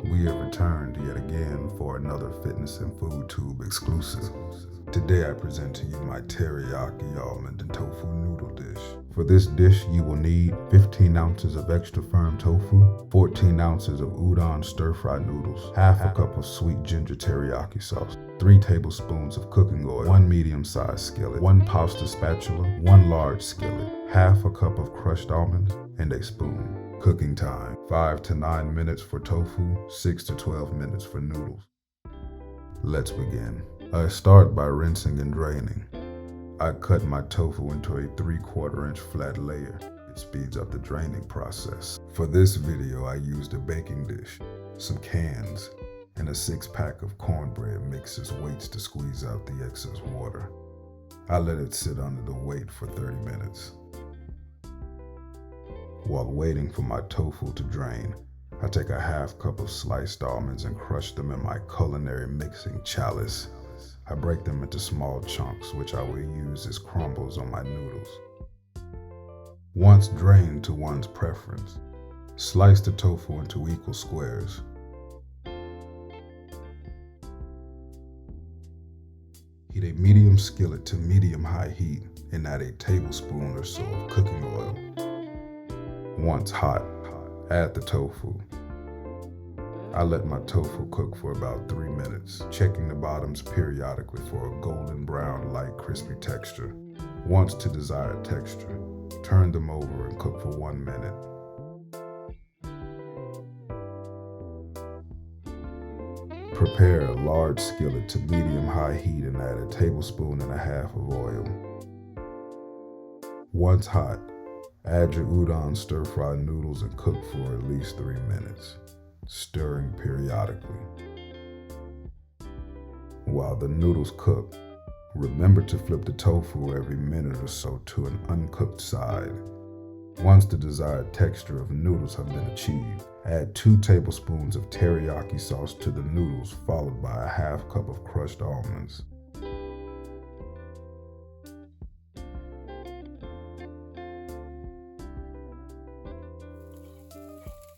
We have returned yet again for another Fitness and Food Tube exclusive. Today I present to you my Teriyaki Almond and Tofu Noodle dish. For this dish you will need 15 ounces of extra firm tofu, 14 ounces of udon stir-fry noodles, half a cup of sweet ginger teriyaki sauce, 3 tablespoons of cooking oil, 1 medium-sized skillet, 1 pasta spatula, 1 large skillet, half a cup of crushed almonds, and a spoon. Cooking time, 5 to 9 minutes for tofu, 6 to 12 minutes for noodles. Let's begin. I start by rinsing and draining. I cut my tofu into a 3/4 inch flat layer. It speeds up the draining process. For this video, I used a baking dish, some cans, and a 6-pack of cornbread mixed as weights to squeeze out the excess water. I let it sit under the weight for 30 minutes. While waiting for my tofu to drain, I take a half cup of sliced almonds and crush them in my culinary mixing chalice. I break them into small chunks, which I will use as crumbles on my noodles. Once drained to one's preference, slice the tofu into equal squares. Heat a medium skillet to medium-high heat and add a tablespoon or so of cooking oil. Once hot, add the tofu. I let my tofu cook for about 3 minutes, checking the bottoms periodically for a golden brown, light, crispy texture. Once to desired texture, turn them over and cook for 1 minute. Prepare a large skillet to medium-high heat and add a tablespoon and a half of oil. Once hot, add your udon stir-fry noodles and cook for at least 3 minutes, stirring periodically. While the noodles cook, remember to flip the tofu every minute or so to an uncooked side. Once the desired texture of noodles have been achieved, add 2 tablespoons of teriyaki sauce to the noodles, followed by a half cup of crushed almonds.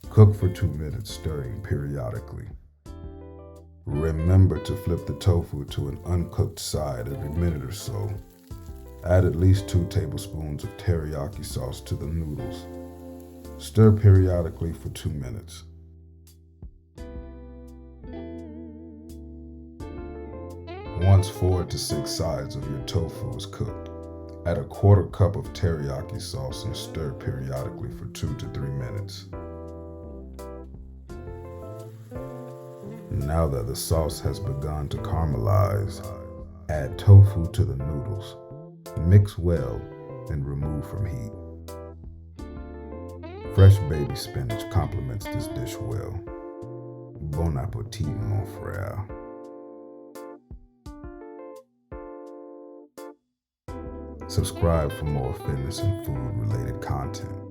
Cook for 2 minutes, stirring periodically. Remember to flip the tofu to an uncooked side every minute or so. Add at least 2 tablespoons of teriyaki sauce to the noodles. Stir periodically for 2 minutes. Once 4 to 6 sides of your tofu is cooked, add a 1/4 cup of teriyaki sauce and stir periodically for 2 to 3 minutes. Now that the sauce has begun to caramelize, add tofu to the noodles. Mix well and remove from heat. Fresh baby spinach complements this dish well. Bon appetit, mon frère. Subscribe for more fitness and food related content.